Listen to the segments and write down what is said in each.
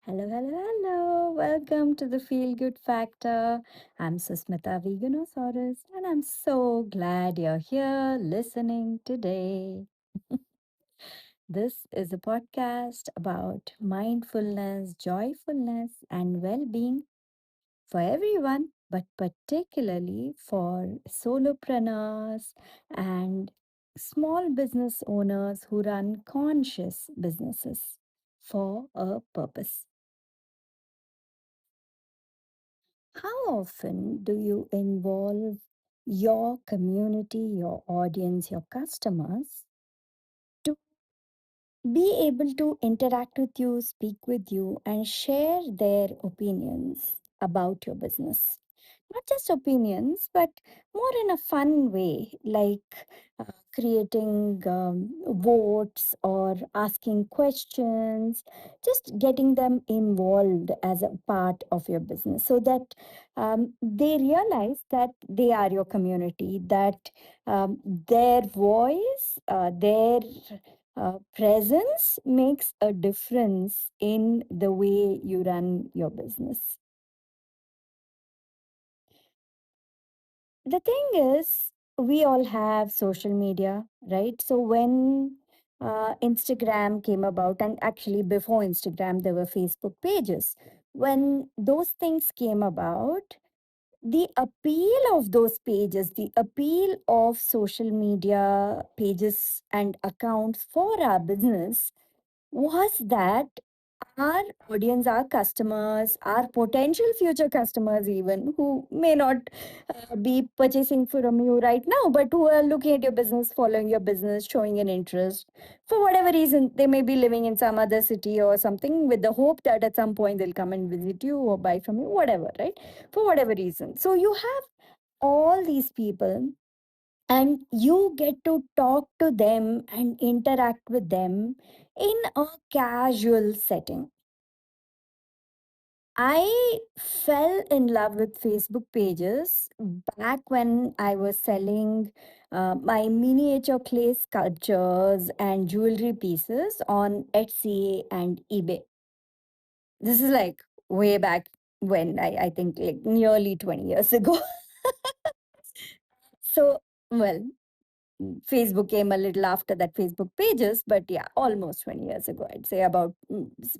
Hello, hello, hello. Welcome to the Feel Good Factor. I'm Susmita Veganosaurus, and I'm so glad you're here listening today. This is a podcast about mindfulness, joyfulness, and well being for everyone, but particularly for solopreneurs and small business owners who run conscious businesses for a purpose. How often do you involve your community, your audience, your customers to be able to interact with you, speak with you, and share their opinions about your business? Not just opinions, but more in a fun way, like creating votes or asking questions, just getting them involved as a part of your business so that they realize that they are your community, that their voice, their presence makes a difference in the way you run your business. The thing is, we all have social media, right? So when Instagram came about, and actually before Instagram, there were Facebook pages. When those things came about, the appeal of those pages, the appeal of social media pages and accounts for our business was that our audience, our customers, our potential future customers, even who may not be purchasing from you right now, but who are looking at your business, following your business, showing an interest for whatever reason, they may be living in some other city or something with the hope that at some point they'll come and visit you or buy from you, whatever, right? For whatever reason. So you have all these people and you get to talk to them and interact with them in a casual setting. I fell in love with Facebook pages back when I was selling my miniature clay sculptures and jewelry pieces on Etsy and eBay. This is like way back when I think like nearly 20 years ago. So, well, Facebook came a little after that Facebook pages, but yeah, almost 20 years ago. I'd say about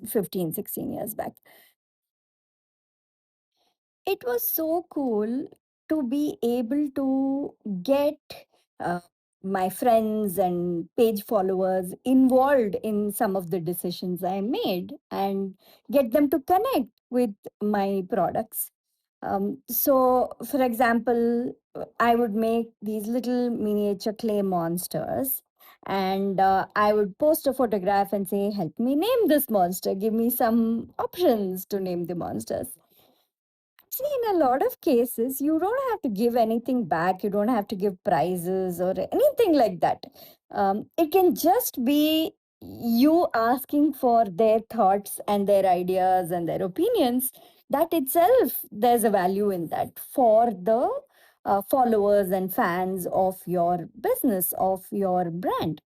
15, 16 years back. It was so cool to be able to get uh, my friends and page followers involved in some of the decisions I made and get them to connect with my products. So, for example, I would make these little miniature clay monsters. And I would post a photograph and say, help me name this monster. Give me some options to name the monsters. See, in a lot of cases, you don't have to give anything back. You don't have to give prizes or anything like that. It can just be you asking for their thoughts and their ideas and their opinions. That itself, there's a value in that for the followers and fans of your business, of your brand.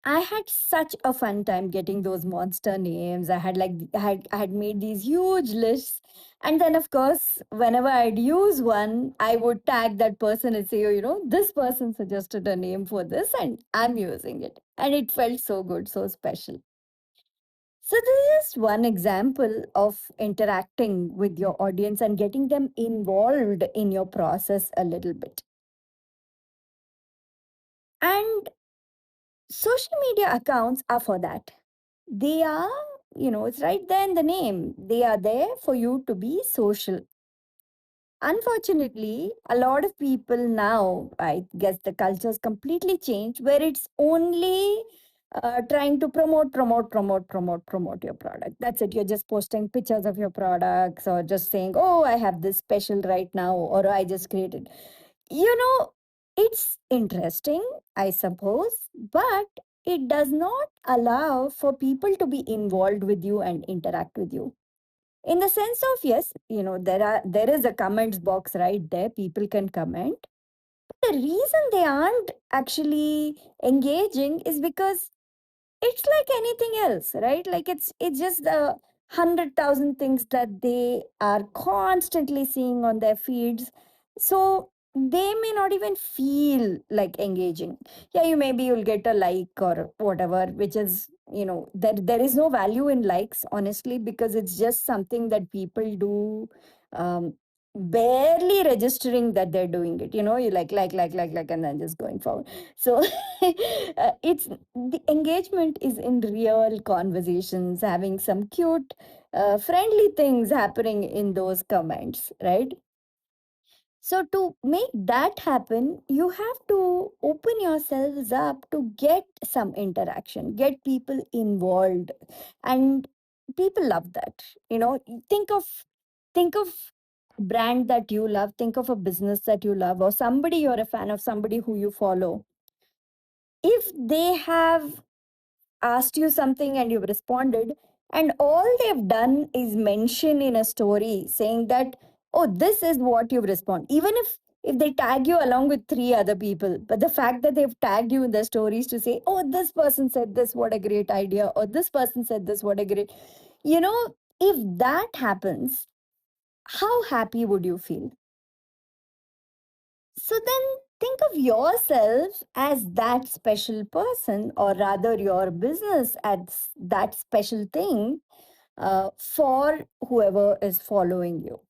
I had such a fun time getting those monster names. I had made these huge lists. And then of course, whenever I'd use one, I would tag that person and say, oh, this person suggested a name for this and I'm using it. And it felt so good, so special. So this is one example of interacting with your audience and getting them involved in your process a little bit. And social media accounts are for that. They are, it's right there in the name. They are there for you to be social. Unfortunately, a lot of people now, I guess the culture's completely changed where it's only trying to promote your product. That's it. You're just posting pictures of your products or just saying, oh, I have this special right now, or I just created. You know, it's interesting, I suppose, but it does not allow for people to be involved with you and interact with you. In the sense of, yes, there is a comments box right there, people can comment. The reason they aren't actually engaging is because it's like anything else, right? Like it's just the 100,000 things that they are constantly seeing on their feeds. So they may not even feel like engaging. Yeah, you maybe you'll get a like or whatever, which is, there is no value in likes, honestly, because it's just something that people do, um, barely registering that they're doing it. You like, and then just going forward. So it's the engagement is in real conversations, having some cute, friendly things happening in those comments, right? So, to make that happen, you have to open yourselves up to get some interaction, get people involved, and people love that. Think of brand that you love, think of a business that you love, or somebody you're a fan of, somebody who you follow. If they have asked you something and you've responded, and all they've done is mention in a story saying that, oh, this is what you've responded, even if they tag you along with three other people, but the fact that they've tagged you in their stories to say, oh, this person said this, what a great idea, or this person said this, what a great, you know if that happens, how happy would you feel? So then think of yourself as that special person, or rather, your business as that special thing, for whoever is following you.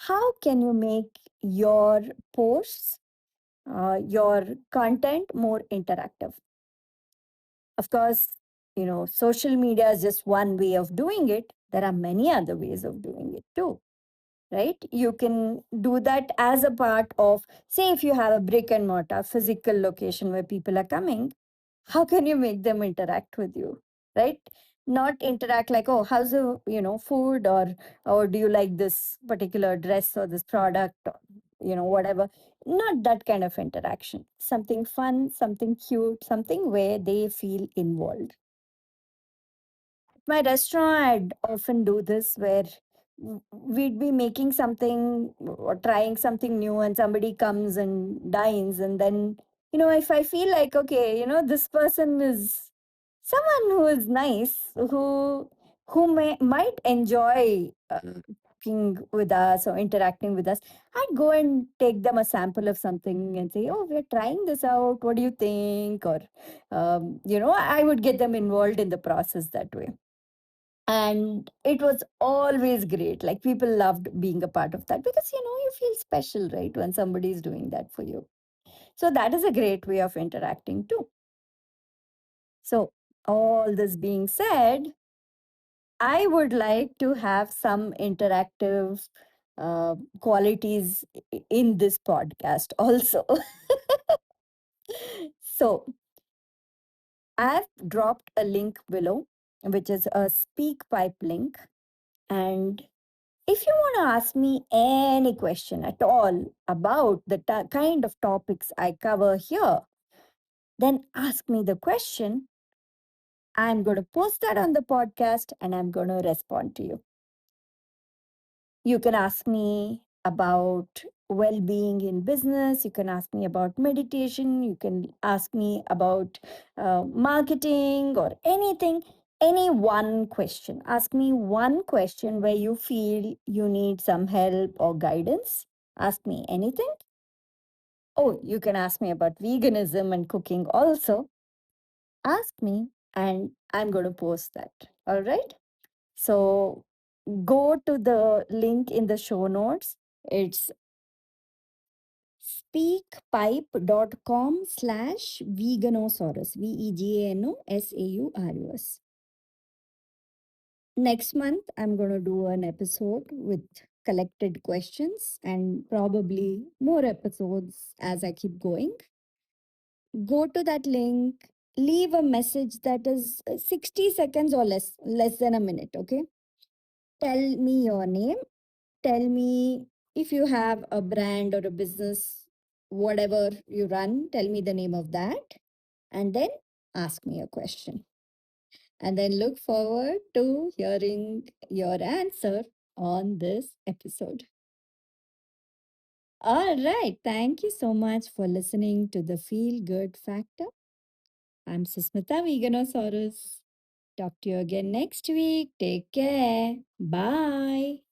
How can you make your posts, your content more interactive? Of course, social media is just one way of doing it. There are many other ways of doing it too, right? You can do that as a part of, say, if you have a brick and mortar physical location where people are coming, how can you make them interact with you, right? Not interact like, oh, how's the food, or do you like this particular dress or this product, or whatever. Not that kind of interaction. Something fun, something cute, something where they feel involved. My restaurant, I'd often do this where we'd be making something or trying something new, and somebody comes and dines, and then, if I feel like, okay, this person is someone who is nice, who might enjoy cooking with us or interacting with us, I'd go and take them a sample of something and say, oh, we're trying this out, what do you think? Or I would get them involved in the process that way. And it was always great. Like, people loved being a part of that, because you feel special, right, when somebody is doing that for you. So that is a great way of interacting too. So, all this being said, I would like to have some interactive qualities in this podcast also. So I've dropped a link below, which is a speak pipe link. And if you want to ask me any question at all about the kind of topics I cover here, then ask me the question. I'm going to post that on the podcast and I'm going to respond to you. You can ask me about well being in business. You can ask me about meditation. You can ask me about marketing or anything. Any one question. Ask me one question where you feel you need some help or guidance. Ask me anything. Oh, you can ask me about veganism and cooking also. Ask me, and I'm going to post that. All right. So go to the link in the show notes. It's speakpipe.com/veganosaurus, VEGANOSAURUS. Next month, I'm going to do an episode with collected questions, and probably more episodes as I keep going. Go to that link, leave a message that is 60 seconds or less than a minute, okay? Tell me your name. Tell me if you have a brand or a business, whatever you run, tell me the name of that, and then ask me a question. And then look forward to hearing your answer on this episode. All right. Thank you so much for listening to the Feel Good Factor. I'm Susmita Veganosaurus. Talk to you again next week. Take care. Bye.